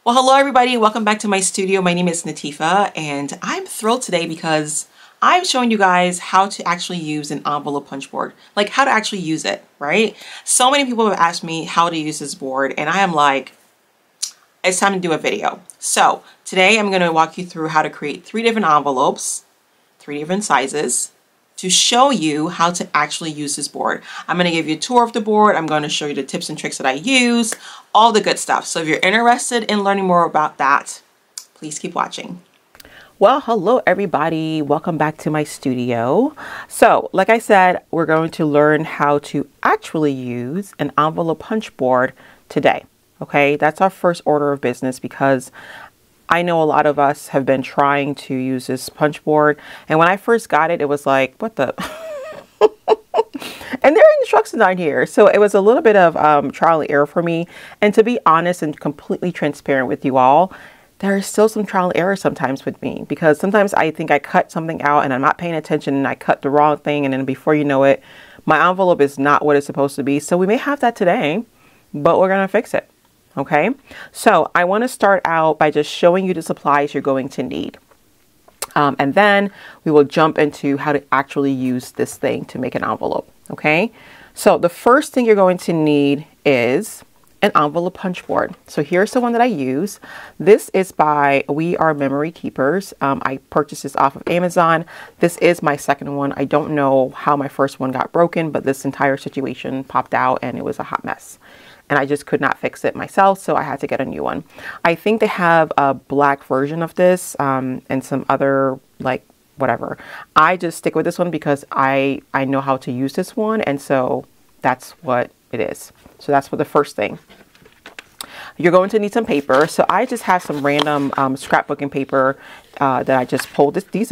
Well, hello everybody, welcome back to my studio. My name is Natifa and I'm thrilled today because I'm showing you guys how to actually use an envelope punch board, like how to actually use it, right? So many people have asked me how to use this board and I am like, it's time to do a video. So today I'm going to walk you through how to create 3 different envelopes, 3 different sizes, to show you how to actually use this board. I'm going to give you a tour of the board. I'm going to show you the tips and tricks that I use, all the good stuff. So if you're interested in learning more about that, please keep watching. Well, hello everybody. Welcome back to my studio. So like I said, we're going to learn how to actually use an envelope punch board today. Okay, that's our first order of business because I know a lot of us have been trying to use this punch board. And when I first got it, it was like, what the? And there are instructions on here. So it was a little bit of trial and error for me. And to be honest and completely transparent with you all, there is still some trial and error sometimes with me. Because sometimes I think I cut something out and I'm not paying attention and I cut the wrong thing. And then before you know it, my envelope is not what it's supposed to be. So we may have that today, but we're going to fix it. Okay, so I want to start out by just showing you the supplies you're going to need. And then we will jump into how to actually use this thing to make an envelope. Okay, so the first thing you're going to need is an envelope punch board. So here's the one that I use. This is by We Are Memory Keepers. I purchased this off of Amazon. This is my second one. I don't know how my first one got broken, but this entire situation popped out and it was a hot mess. And I just could not fix it myself, so I had to get a new one. I think they have a black version of this and some other, like, whatever. I just stick with this one because I know how to use this one, and so that's what it is. So that's what the first thing. You're going to need some paper. So I just have some random scrapbooking paper that I just pulled. These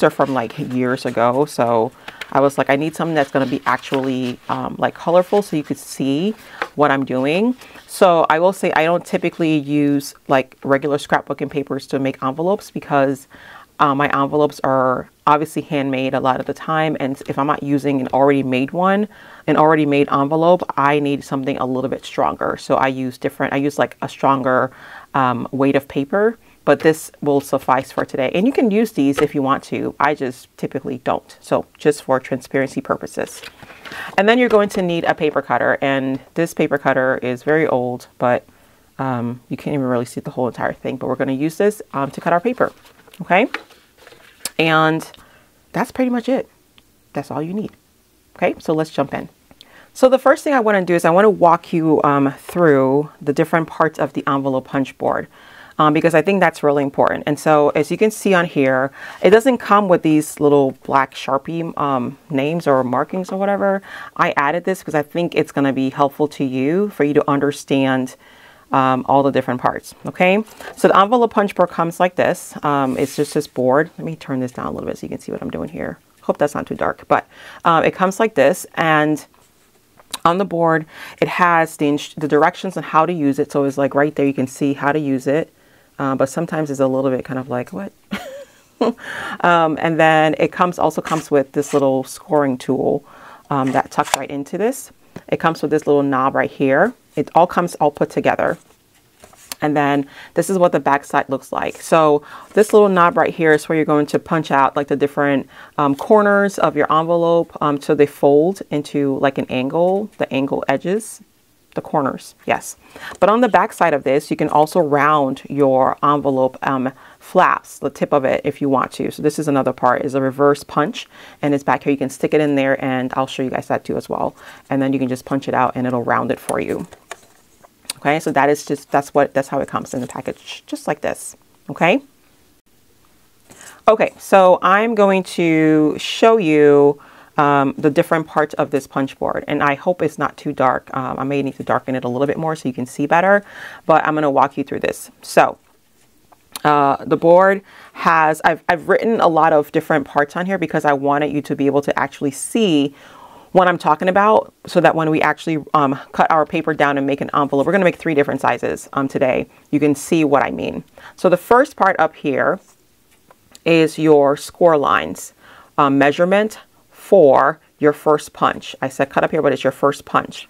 are from like years ago. So I was like, I need something that's going to be actually like colorful so you could see what I'm doing. So I will say I don't typically use like regular scrapbooking papers to make envelopes because my envelopes are obviously handmade a lot of the time. And if I'm not using an already made envelope, I need something a little bit stronger. So I use like a stronger weight of paper, but this will suffice for today. And you can use these if you want to. I just typically don't. So just for transparency purposes. And then you're going to need a paper cutter. And this paper cutter is very old, but you can't even really see the whole entire thing. But we're going to use this to cut our paper. Okay. And that's pretty much it. That's all you need. Okay, so let's jump in. So the first thing I want to do is I want to walk you through the different parts of the envelope punch board because I think that's really important. And so as you can see on here, it doesn't come with these little black Sharpie names or markings or whatever. I added this because I think it's going to be helpful to you for you to understand all the different parts. Okay, so the envelope punch board comes like this. It's just this board. Let me turn this down a little bit so you can see what I'm doing here. Hope that's not too dark, but it comes like this, and on the board it has the directions on how to use it. So it's like right there you can see how to use it, but sometimes it's a little bit kind of like what and then it also comes with this little scoring tool that tucks right into this. It comes with this little knob right here. It all comes all put together. And then this is what the back side looks like. So this little knob right here is where you're going to punch out like the different corners of your envelope. So they fold into like an angle, the angle edges, the corners. Yes. But on the back side of this, you can also round your envelope flaps, the tip of it, if you want to. So this is another part, is a reverse punch, and it's back here. You can stick it in there, and I'll show you guys that too as well. And then you can just punch it out and it'll round it for you. Okay, so that's how it comes in the package, just like this. Okay. Okay, so I'm going to show you the different parts of this punch board, and I hope it's not too dark. I may need to darken it a little bit more so you can see better, but I'm going to walk you through this. So the board has, I've written a lot of different parts on here because I wanted you to be able to actually see what I'm talking about, so that when we actually cut our paper down and make an envelope, we're going to make 3 different sizes today. You can see what I mean. So the first part up here is your score lines measurement for your first punch. I said cut up here, but it's your first punch.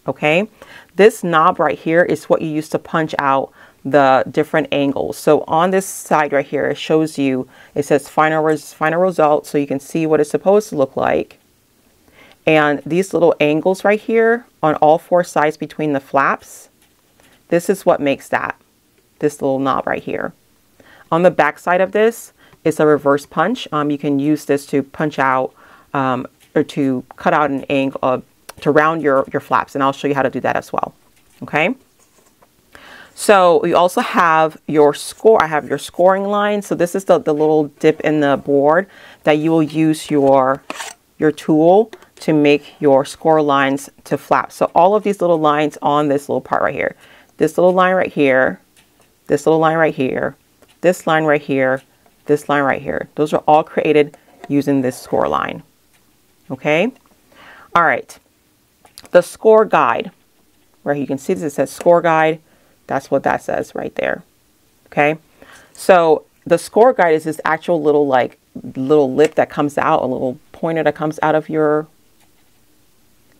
Okay, this knob right here is what you use to punch out the different angles. So on this side right here, it shows you, it says final result, so you can see what it's supposed to look like. And these little angles right here on all four sides between the flaps, this is what makes that, this little knob right here. On the back side of this is a reverse punch. You can use this to punch out or to cut out an angle, to round your flaps. And I'll show you how to do that as well. Okay. So we also have your score. I have your scoring line. So this is the little dip in the board that you will use your tool to make your score lines to flap. So all of these little lines on this little part right here, this little line right here, this little line right here, this line right here, this line right here, those are all created using this score line. Okay. All right. The score guide, where you can see this, it says score guide. That's what that says right there. Okay. So the score guide is this actual little lip that comes out, a little pointer that comes out of your,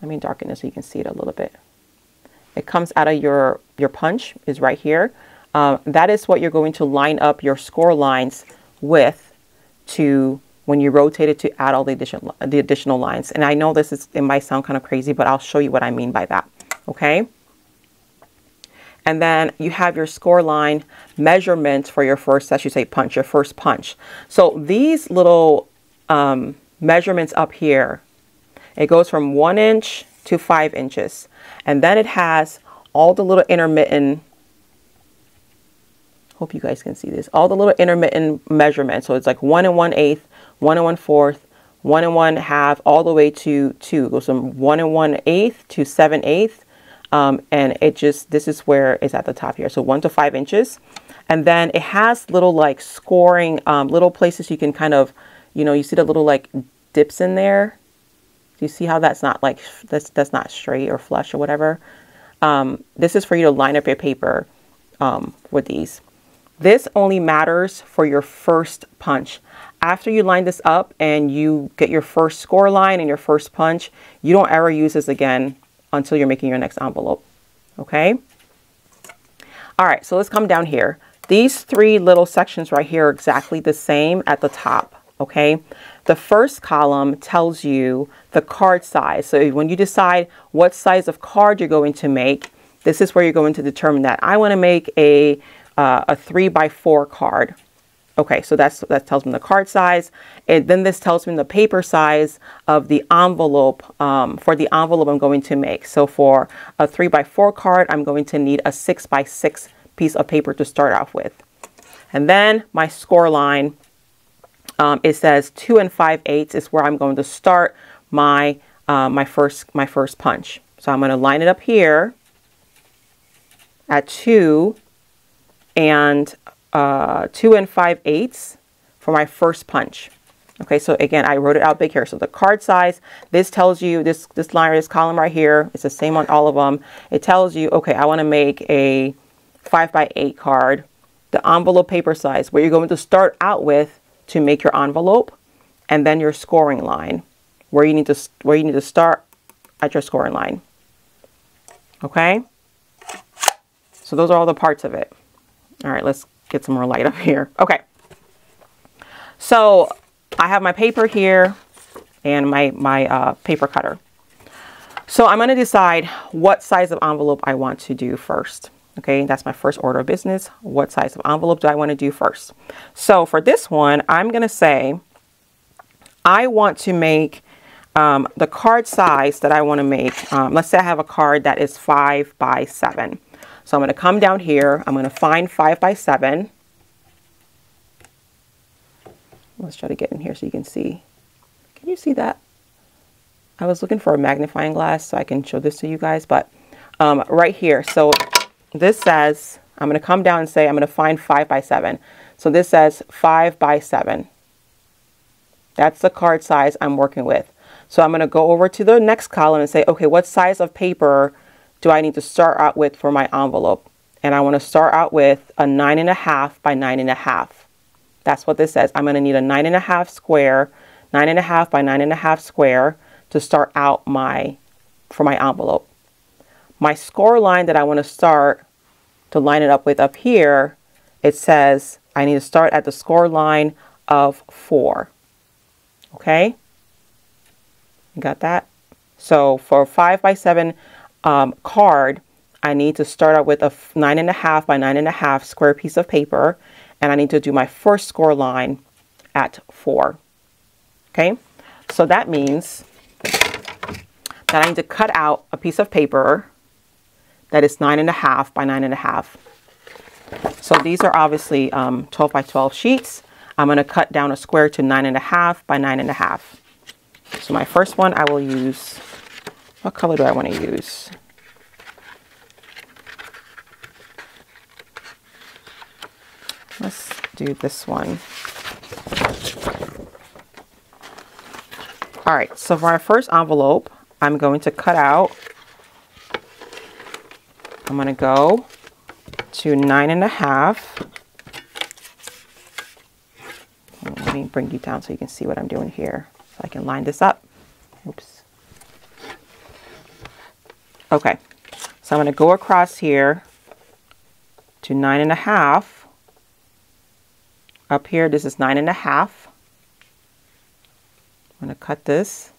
let me darken this so you can see it a little bit. It comes out of your punch is right here. That is what you're going to line up your score lines with to when you rotate it to add all the additional lines. And I know it might sound kind of crazy, but I'll show you what I mean by that. Okay. And then you have your score line measurements for your first, as you say, punch, your first punch. So these little measurements up here, it goes from 1 inch to 5 inches. And then it has all the little intermittent, hope you guys can see this, all the little intermittent measurements. So it's like 1 1/8, 1 1/4, 1 1/2, all the way to 2. It goes from 1 1/8 to 7/8. And it just, this is where it's at the top here. So 1 to 5 inches. And then it has little like scoring, little places you can kind of, you see the little like dips in there. Do you see how that's not like, that's not straight or flush or whatever? This is for you to line up your paper with these. This only matters for your first punch. After you line this up and you get your first score line and your first punch, you don't ever use this again until you're making your next envelope. Okay. All right. So let's come down here. These 3 little sections right here are exactly the same at the top. Okay. The first column tells you the card size. So when you decide what size of card you're going to make, this is where you're going to determine that I want to make a 3x4 card. Okay, so that tells me the card size. And then this tells me the paper size of the envelope, for the envelope I'm going to make. So for a 3x4 card, I'm going to need a 6x6 piece of paper to start off with. And then my score line, it says 2 5/8 is where I'm going to start my first punch. So I'm going to line it up here at 2 5/8 for my first punch. Okay, so again, I wrote it out big here. So the card size, this tells you, this line, this column right here, it's the same on all of them. It tells you, okay, I want to make a 5x8 card. The envelope paper size, where you're going to start out with to make your envelope, and then your scoring line, where you need to start at your scoring line. Okay, so those are all the parts of it. All right, let's get some more light up here. Okay, so I have my paper here and my paper cutter. So I'm going to decide what size of envelope I want to do first. Okay, that's my first order of business. What size of envelope do I want to do first? So for this one, I'm going to say I want to make the card size that I want to make. Let's say I have a card that is 5x7. So I'm going to come down here. I'm going to find 5x7. Let's try to get in here so you can see. Can you see that? I was looking for a magnifying glass so I can show this to you guys, but right here. So this says, I'm going to come down and say, I'm going to find 5x7. So this says 5x7. That's the card size I'm working with. So I'm going to go over to the next column and say, okay, what size of paper do I need to start out with for my envelope? And I want to start out with a 9.5 by 9.5. That's what this says. I'm going to need a 9.5 square, 9.5 by 9.5 square to start out for my envelope. My score line that I want to start to line it up with up here, it says I need to start at the score line of 4. Okay, you got that? So for a 5x7 card, I need to start out with a 9.5 by 9.5 square piece of paper, and I need to do my first score line at 4. Okay, so that means that I need to cut out a piece of paper that is 9.5 by 9.5. So these are obviously 12 by 12 sheets. I'm going to cut down a square to 9.5 by 9.5. So my first one I will use, what color do I want to use? Let's do this one. All right, so for my first envelope, I'm going to cut out, I'm going to go to 9.5. Let me bring you down so you can see what I'm doing here. So I can line this up. Oops. Okay, so I'm going to go across here to 9.5. Up here, this is 9.5. I'm going to cut this.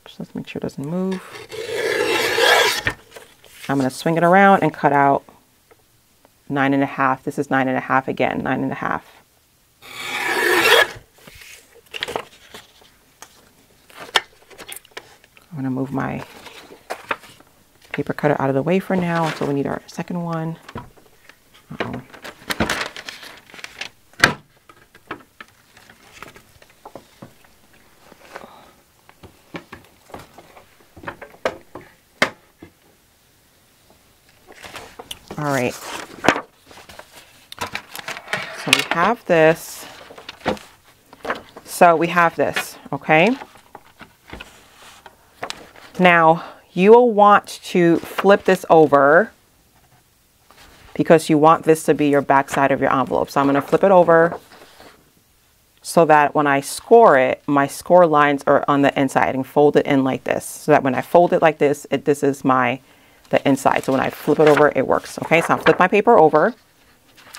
Just let's make sure it doesn't move. I'm going to swing it around and cut out 9.5. This is 9.5 again, 9.5. I'm going to move my paper cutter out of the way for now until we need our second one. Uh-oh. All right, so we have this. So we have this, okay? Now you will want to flip this over because you want this to be your back side of your envelope. So I'm going to flip it over so that when I score it, my score lines are on the inside, and fold it in like this. So that when I fold it like this, this is the inside. So when I flip it over, it works. Okay, so I'll flip my paper over.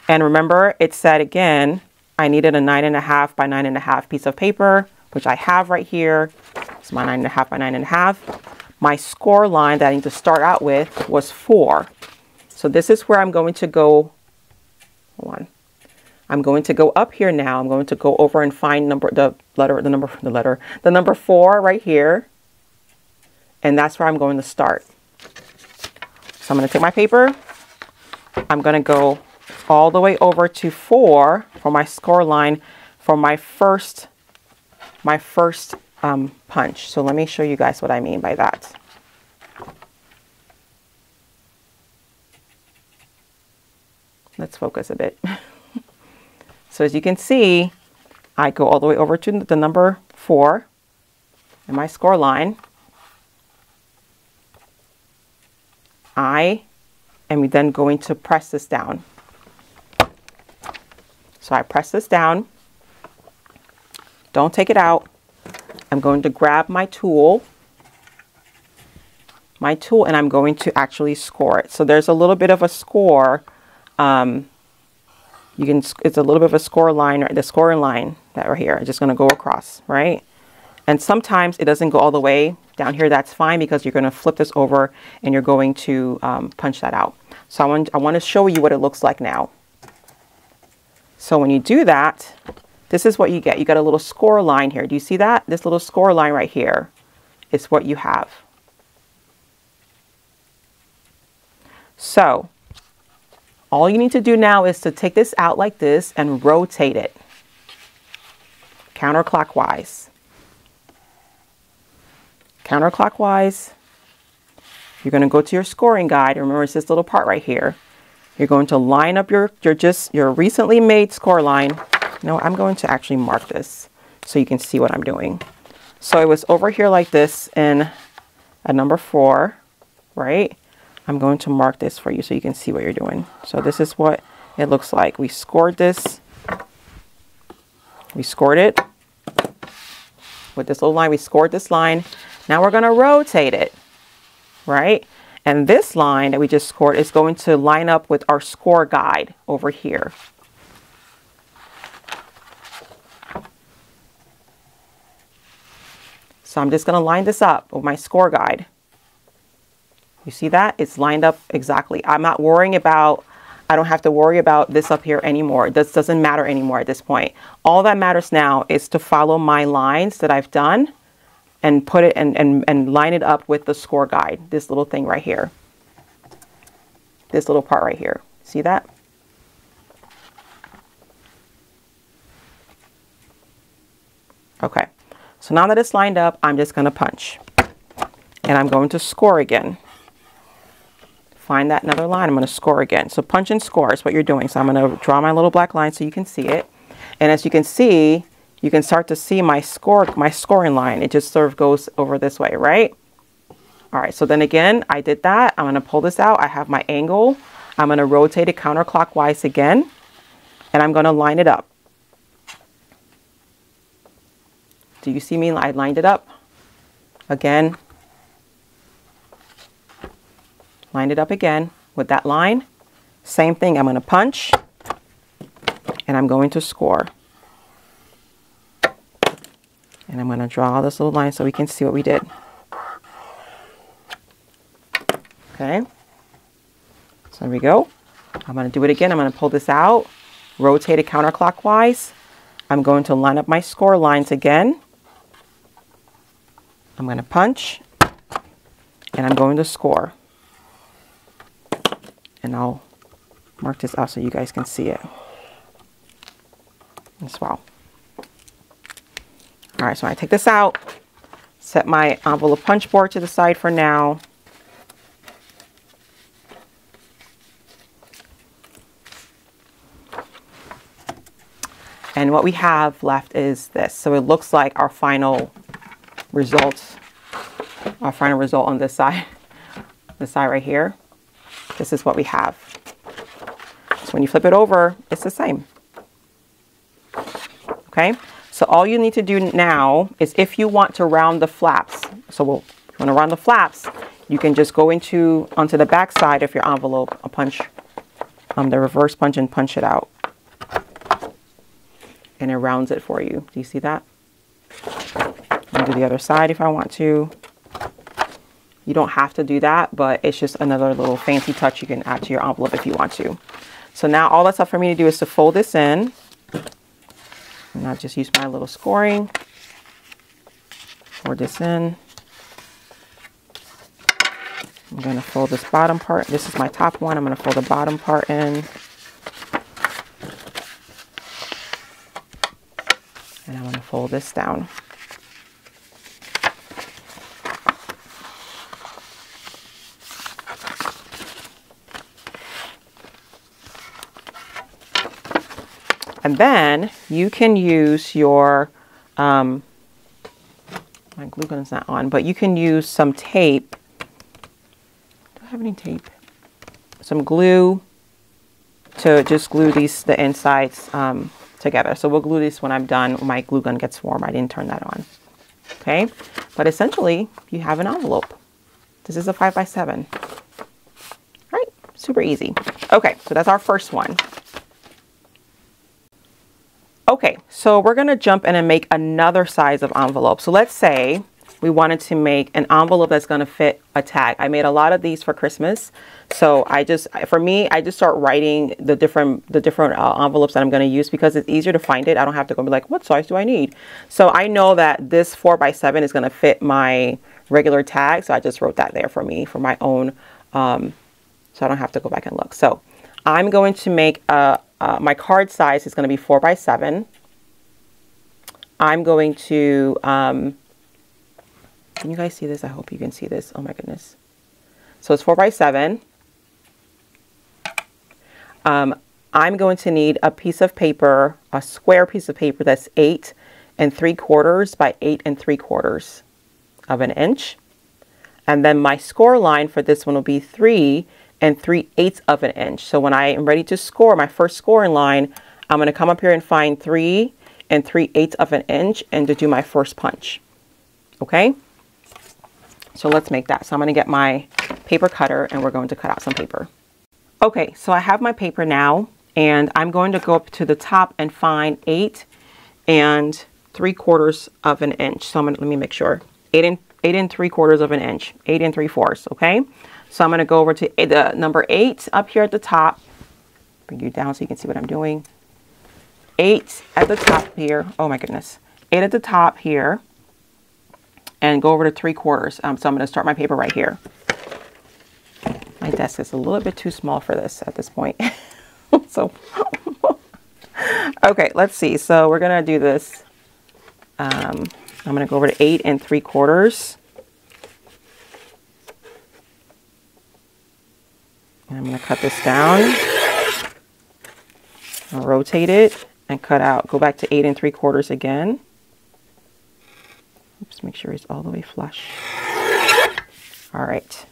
And remember, it said again, I needed a 9.5 by 9.5 piece of paper, which I have right here. It's my 9.5 by 9.5. My score line that I need to start out with was 4. So this is where I'm going to go. Hold on. I'm going to go up here now. I'm going to go over and find the number 4 right here. And that's where I'm going to start. So I'm going to take my paper. I'm going to go all the way over to 4 for my score line for my first punch. So let me show you guys what I mean by that. Let's focus a bit. So as you can see, I go all the way over to the number 4 in my score line. I am then going to press this down. So I press this down. Don't take it out. I'm going to grab my tool, and I'm going to actually score it. So there's a little bit of a score. It's a little bit of a score line, right? The scoring line that right here. I'm just going to go across, right? And sometimes it doesn't go all the way down here. That's fine because you're going to flip this over and you're going to punch that out. So I want to show you what it looks like now. So when you do that, this is what you get. You got a little score line here. Do you see that? This little score line right here is what you have. So all you need to do now is to take this out like this and rotate it counterclockwise. Counterclockwise. You're going to go to your scoring guide. Remember, it's this little part right here. You're going to line up your recently made score line. No, I'm going to actually mark this so you can see what I'm doing. So it was over here like this in at number 4, right? I'm going to mark this for you so you can see what you're doing. So this is what it looks like. We scored this. We scored it with this little line. We scored this line. Now we're going to rotate it, right? And this line that we just scored is going to line up with our score guide over here. So I'm just going to line this up with my score guide. You see that? It's lined up exactly. I'm not worrying about, I don't have to worry about this up here anymore. This doesn't matter anymore at this point. All that matters now is to follow my lines that I've done and put it and line it up with the score guide. This little thing right here. This little part right here. See that? Okay. So now that it's lined up, I'm just going to punch. And I'm going to score again. Find that another line. I'm going to score again. So punch and score is what you're doing. So I'm going to draw my little black line so you can see it. And as you can see, you can start to see my scoring line. It just sort of goes over this way, right? All right. So then again, I did that. I'm going to pull this out. I have my angle. I'm going to rotate it counterclockwise again. And I'm going to line it up. Do you see me? I lined it up. Again. Line it up again with that line. Same thing. I'm going to punch. And I'm going to score. And I'm going to draw this little line so we can see what we did. Okay. So there we go. I'm going to do it again. I'm going to pull this out. Rotate it counterclockwise. I'm going to line up my score lines again. I'm going to punch. And I'm going to score. And I'll mark this out so you guys can see it as well. All right, so I take this out, set my envelope punch board to the side for now. And what we have left is this. So it looks like our final result on this side, right here. This is what we have. So when you flip it over, it's the same. Okay. So all you need to do now is if you want to round the flaps. So if you want to round the flaps, you can just go onto the back side of your envelope, punch the reverse punch and punch it out. And it rounds it for you. Do you see that? I'll do the other side if I want to. You don't have to do that, but it's just another little fancy touch you can add to your envelope if you want to. So now all that's left for me to do is to fold this in. And I'll just use my little scoring. Fold this in. I'm going to fold this bottom part. This is my top one. I'm going to fold the bottom part in. And I'm going to fold this down. And then you can use your, my glue gun is not on, but you can use some tape. Do I have any tape? Some glue to just glue the insides together. So we'll glue this when I'm done. My glue gun gets warm. I didn't turn that on. Okay. But essentially you have an envelope. This is a 5x7. Right. Super easy. Okay. So that's our first one. Okay, so we're going to jump in and make another size of envelope. So let's say we wanted to make an envelope that's going to fit a tag. I made a lot of these for Christmas. So I just start writing the different envelopes that I'm going to use because it's easier to find it. I don't have to go be like, what size do I need? So I know that this 4x7 is going to fit my regular tag. So I just wrote that there for me for my own. So I don't have to go back and look. So I'm going to make my card size is going to be 4x7. I'm going to, can you guys see this? I hope you can see this. Oh my goodness. So it's 4x7. I'm going to need a piece of paper, a square piece of paper that's 8 3/4 by 8 3/4 of an inch. And then my score line for this one will be 3 3/8 of an inch. So when I am ready to score my first scoring line, I'm going to come up here and find 3 3/8 of an inch and to do my first punch. Okay. So let's make that. So I'm going to get my paper cutter and we're going to cut out some paper. Okay, so I have my paper now, and I'm going to go up to the top and find 8 3/4 of an inch. So let me make sure. 8 3/4 of an inch, 8 3/4. Okay, so I'm going to go over to the number 8 up here at the top. Bring you down so you can see what I'm doing. 8 at the top here. Oh my goodness. 8 at the top here, and go over to 3/4. So I'm going to start my paper right here. My desk is a little bit too small for this at this point. So, okay, let's see. So we're going to do this. I'm going to go over to 8 3/4. And I'm going to cut this down. I'll rotate it and cut out. Go back to 8 3/4 again. Oops, make sure it's all the way flush. All right.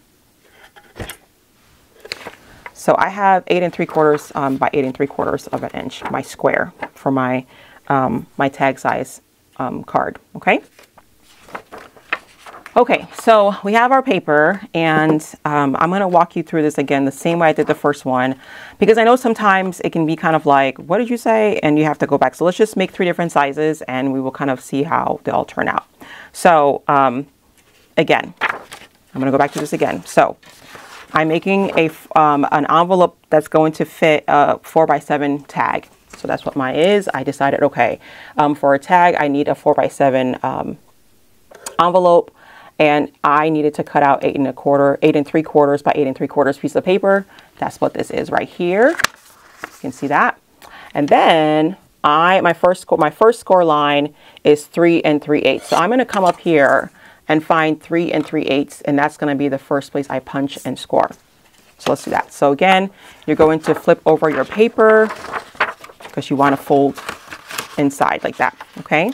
So I have 8 3/4 by 8 3/4 of an inch, my square for my my tag size card. Okay. Okay, so we have our paper, and I'm going to walk you through this again the same way I did the first one, because I know sometimes it can be kind of like, what did you say? And you have to go back. So let's just make 3 different sizes, and we will kind of see how they all turn out. So again, I'm going to go back to this again. So I'm making an envelope that's going to fit a 4x7 tag. So that's what mine is. I decided, okay, for a tag, I need a 4x7 envelope. And I needed to cut out 8 3/4 by 8 3/4 piece of paper. That's what this is right here. You can see that. And then my first score line is 3 3/8. So I'm going to come up here and find 3 3/8, and that's going to be the first place I punch and score. So let's do that. So again, you're going to flip over your paper because you want to fold inside like that. Okay.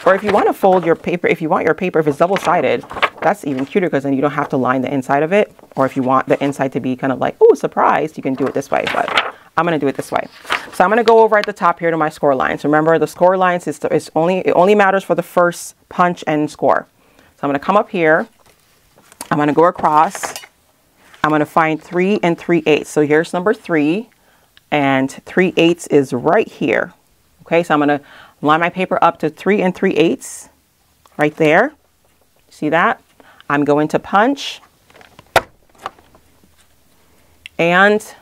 Or if you want to fold your paper, if it's double-sided, that's even cuter because then you don't have to line the inside of it. Or if you want the inside to be kind of like, oh, surprise, you can do it this way. But I'm going to do it this way. So I'm going to go over at the top here to my score lines. Remember, the score lines it only matters for the first punch and score. So I'm going to come up here. I'm going to go across. I'm going to find 3 3/8. So here's number 3, and 3/8 is right here. Okay, so I'm going to line my paper up to 3 3/8 right there. See that? I'm going to punch, and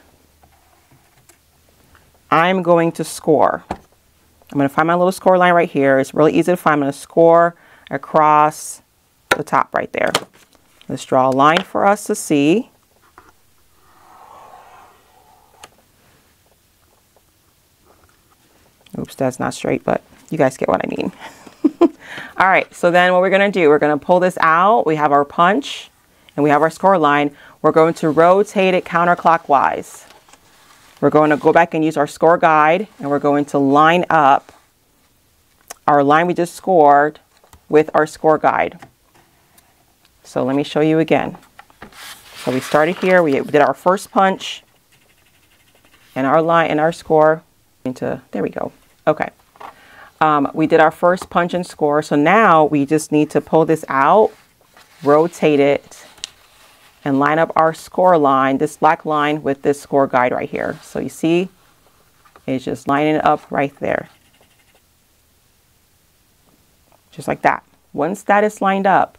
I'm going to score. I'm going to find my little score line right here. It's really easy to find. I'm going to score across the top right there. Let's draw a line for us to see. Oops, that's not straight, but you guys get what I mean. All right, so then what we're going to do, we're going to pull this out. We have our punch and we have our score line. We're going to rotate it counterclockwise. We're going to go back and use our score guide, and we're going to line up our line we just scored with our score guide. So let me show you again. So we started here, we did our first punch and our line and our score there we go. Okay. We did our first punch and score. So now we just need to pull this out, rotate it, and line up our score line, this black line with this score guide right here. So you see, it's just lining it up right there. Just like that. Once that is lined up,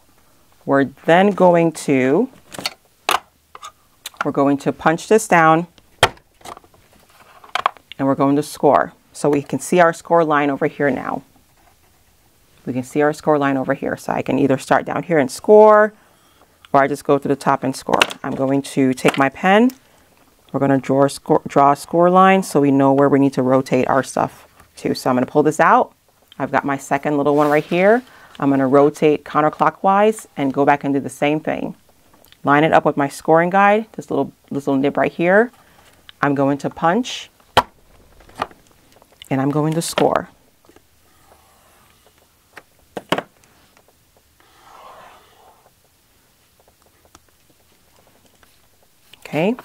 we're then going to punch this down, and we're going to score. So we can see our score line over here now. We can see our score line over here. So I can either start down here and score, or I just go to the top and score. I'm going to take my pen. We're going to draw a score line so we know where we need to rotate our stuff to. So I'm going to pull this out. I've got my second little one right here. I'm going to rotate counterclockwise and go back and do the same thing. Line it up with my scoring guide, this little nib right here. I'm going to punch, and I'm going to score. Okay,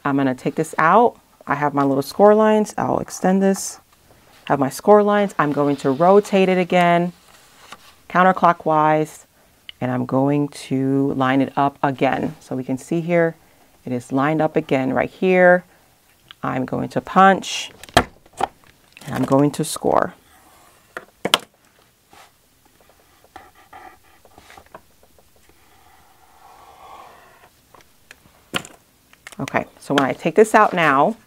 I'm going to take this out. I have my little score lines. I'll extend this. Have my score lines. I'm going to rotate it again, counterclockwise, and I'm going to line it up again. So we can see here, it is lined up again right here. I'm going to punch, and I'm going to score. Okay, so when I take this out now,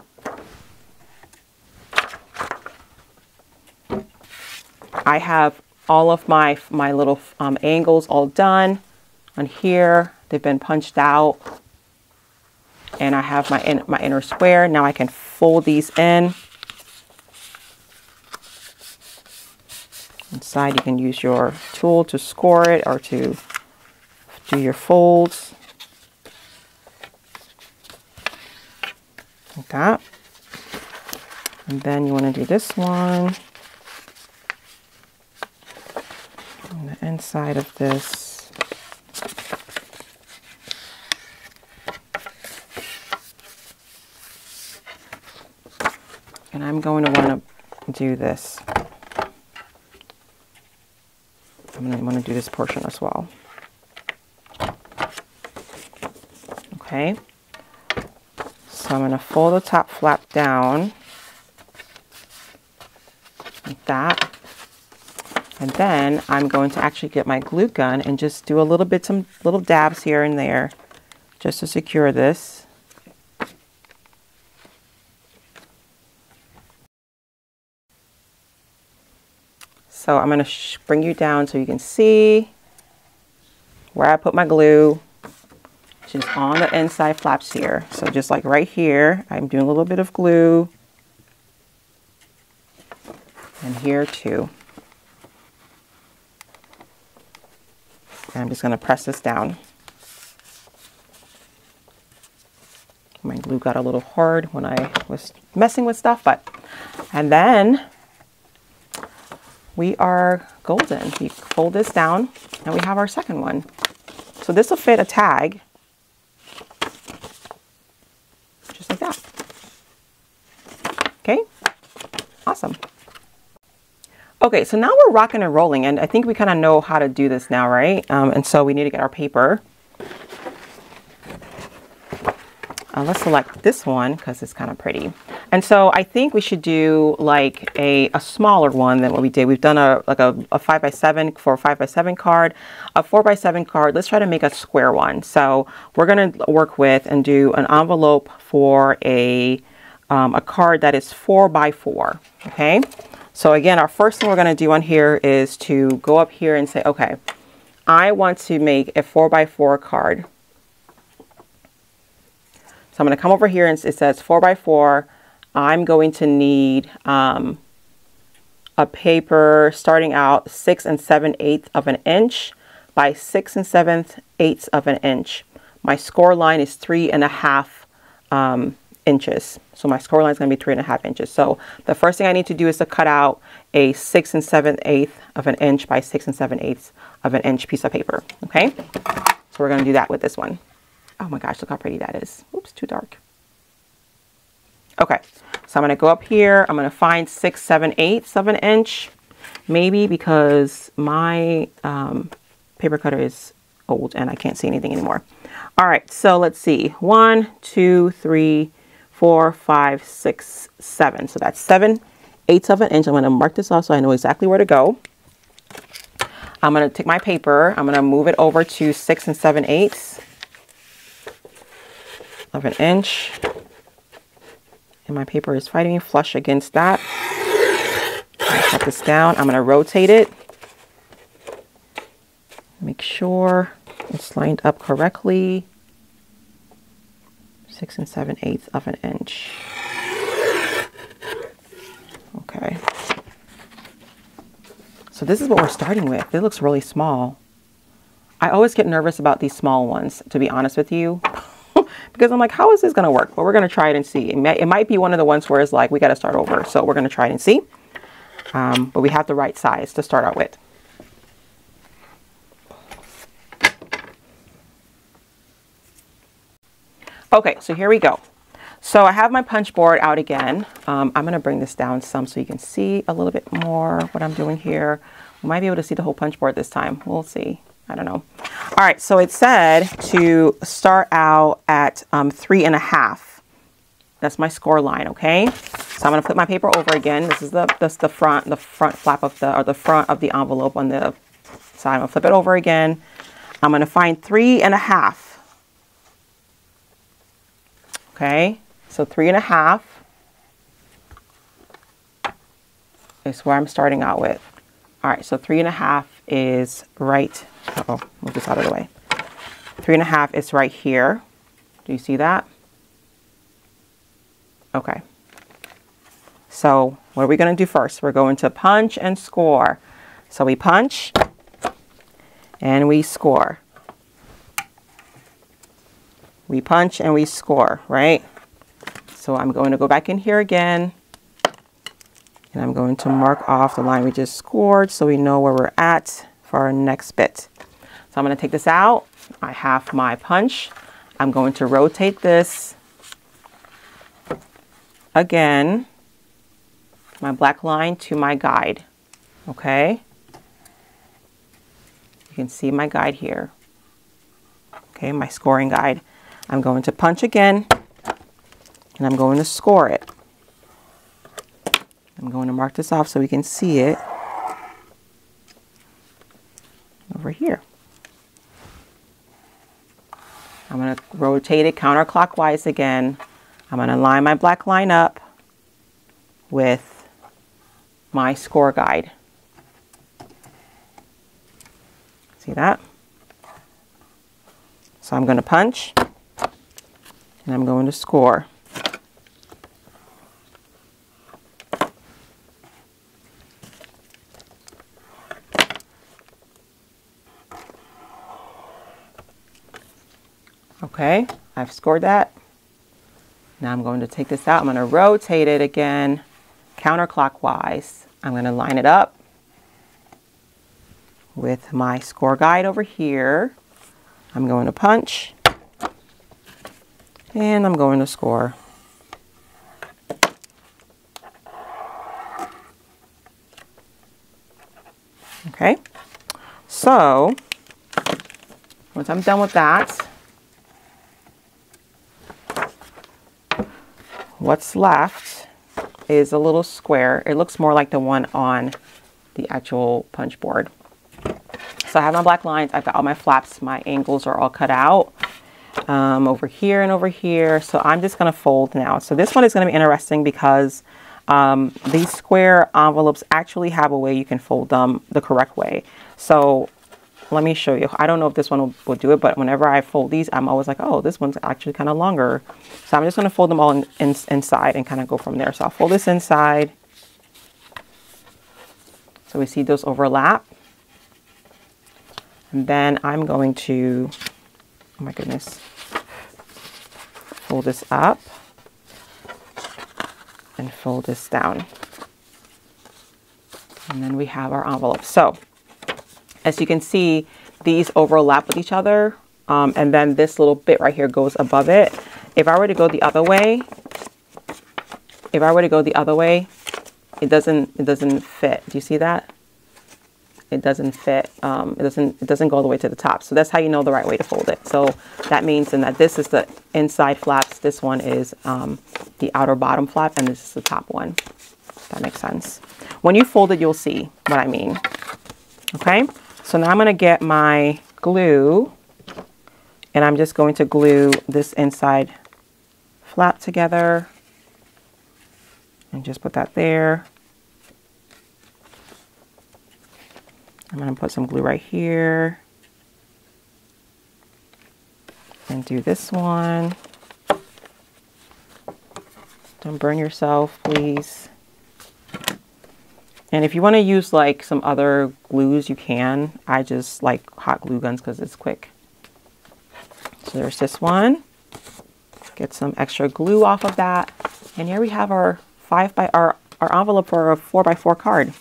I have all of my little angles all done on here. They've been punched out, and I have my inner square. Now I can fold these in. Inside, you can use your tool to score it or to do your folds. Like that. And then you want to do this one on the inside of this. And I'm going to want to do this. I'm going to want to do this portion as well. Okay. So I'm going to fold the top flap down like that. And then I'm going to actually get my glue gun and just do a little bit, some little dabs here and there just to secure this. So I'm going to bring you down so you can see where I put my glue. Just on the inside flaps here. So just like right here, I'm doing a little bit of glue. And here too. And I'm just going to press this down. My glue got a little hard when I was messing with stuff, and then we are golden. We fold this down and we have our second one. So this will fit a tag. Just like that. Okay, awesome. Okay, so now we're rocking and rolling, and I think we kind of know how to do this now, right? And so we need to get our paper. Let's select this one because it's kind of pretty. And so I think we should do like a smaller one than what we did. We've done a 5x7 for a 5x7 card, a 4x7 card. Let's try to make a square one. So we're going to work with and do an envelope for a card that is 4x4. Okay. So again, our first thing we're going to do on here is to go up here and say, okay, I want to make a 4x4 card. So I'm going to come over here and it says 4x4. I'm going to need a paper starting out 6 7/8 of an inch by 6 7/8 of an inch. My score line is 3.5 inches. So my score line is going to be 3.5 inches. So the first thing I need to do is to cut out a 6 7/8 of an inch by 6 7/8 of an inch piece of paper. Okay. So we're going to do that with this one. Oh my gosh, look how pretty that is. Oops, too dark. Okay, so I'm going to go up here. I'm going to find 6 7/8 of an inch, maybe because my paper cutter is old and I can't see anything anymore. All right, so let's see. 1, 2, 3, 4, 5, 6, 7. So that's 7/8 of an inch. I'm going to mark this off so I know exactly where to go. I'm going to take my paper. I'm going to move it over to 6 7/8 of an inch. And my paper is fighting flush against that. Cut this down. I'm going to rotate it. Make sure it's lined up correctly. 6 7/8 of an inch. Okay. So this is what we're starting with. It looks really small. I always get nervous about these small ones, to be honest with you. Because I'm like, how is this going to work? But we're going to try it and see. It might be one of the ones where it's like, we got to start over. So we're going to try it and see. But we have the right size to start out with. Okay, so here we go. So I have my punch board out again. I'm going to bring this down some so you can see a little bit more what I'm doing here. We might be able to see the whole punch board this time. We'll see. I don't know. All right, so it said to start out at 3.5. That's my score line, okay? So I'm gonna flip my paper over again. This is the front flap of the front of the envelope on the side. I'm gonna flip it over again. I'm gonna find 3.5. Okay, so 3.5 is where I'm starting out with. All right, so 3.5 is right. Uh-oh, move this out of the way. 3.5 is right here. Do you see that? Okay. So what are we going to do first? We're going to punch and score. So we punch and we score. We punch and we score, right? So I'm going to go back in here again. And I'm going to mark off the line we just scored so we know where we're at for our next bit. So I'm going to take this out. I have my punch. I'm going to rotate this again, my black line to my guide. Okay. You can see my guide here. Okay, my scoring guide. I'm going to punch again and I'm going to score it. I'm going to mark this off so we can see it over here. I'm going to rotate it counterclockwise again. I'm going to line my black line up with my score guide. See that? So I'm going to punch and I'm going to score. Okay, I've scored that. Now I'm going to take this out. I'm going to rotate it again, counterclockwise. I'm going to line it up with my score guide over here. I'm going to punch and I'm going to score. Okay, so once I'm done with that, what's left is a little square. It looks more like the one on the actual punch board. So I have my black lines. I've got all my flaps. My angles are all cut out over here and over here. So I'm just going to fold now. So this one is going to be interesting because these square envelopes actually have a way you can fold them the correct way. So let me show you. I don't know if this one will do it, but whenever I fold these, I'm always like, oh, this one's actually kind of longer. So I'm just going to fold them all inside and kind of go from there. So I'll fold this inside. So we see those overlap. And then I'm going to, oh my goodness, fold this up and fold this down. And then we have our envelope. So as you can see, these overlap with each other. And then this little bit right here goes above it. If I were to go the other way, it doesn't fit. Do you see that? It doesn't fit. It doesn't go all the way to the top. So that's how you know the right way to fold it. So that means then that this is the inside flaps. This one is the outer bottom flap, and this is the top one. If that makes sense. When you fold it, you'll see what I mean. Okay. So now I'm going to get my glue and I'm just going to glue this inside flap together and just put that there. I'm going to put some glue right here and do this one. Don't burn yourself, please. And if you want to use like some other glues, you can. I just like hot glue guns because it's quick. So there's this one. Get some extra glue off of that. And here we have our our envelope for a 4x4 card.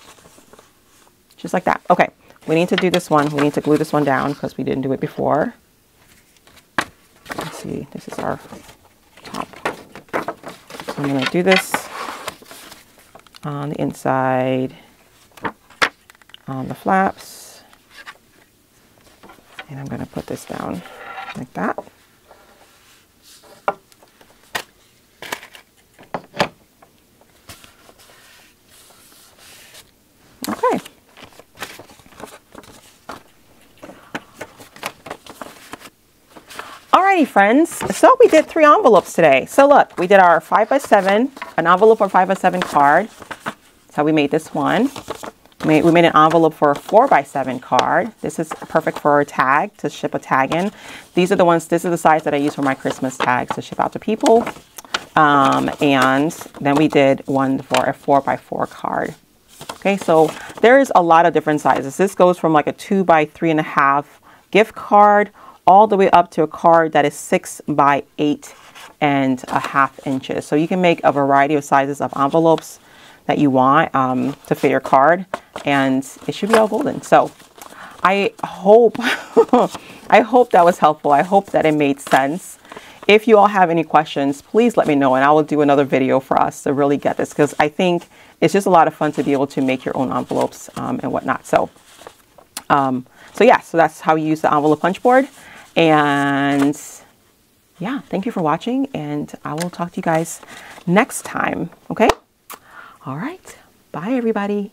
Just like that. Okay, we need to do this one. We need to glue this one down because we didn't do it before. Let's see, this is our top. So I'm going to do this on the inside, on the flaps. And I'm going to put this down like that. Okay. Alrighty, friends. So we did 3 envelopes today. So look, we did our 5x7, an envelope for 5x7 card. That's how we made this one. We made an envelope for a 4x7 card. This is perfect for a tag, to ship a tag in. These are the ones, this is the size that I use for my Christmas tags to ship out to people. And then we did one for a 4x4 card. Okay, so there's a lot of different sizes. This goes from like a 2x3.5 gift card all the way up to a card that is 6x8.5 inches. So you can make a variety of sizes of envelopes that you want to fit your card, and it should be all golden. So I hope I hope that was helpful. I hope that it made sense. If you all have any questions, please let me know, and I will do another video for us to really get this, because I think it's just a lot of fun to be able to make your own envelopes and whatnot. So, yeah, so that's how you use the envelope punch board. And yeah, thank you for watching, and I will talk to you guys next time. Okay. All right. Bye, everybody.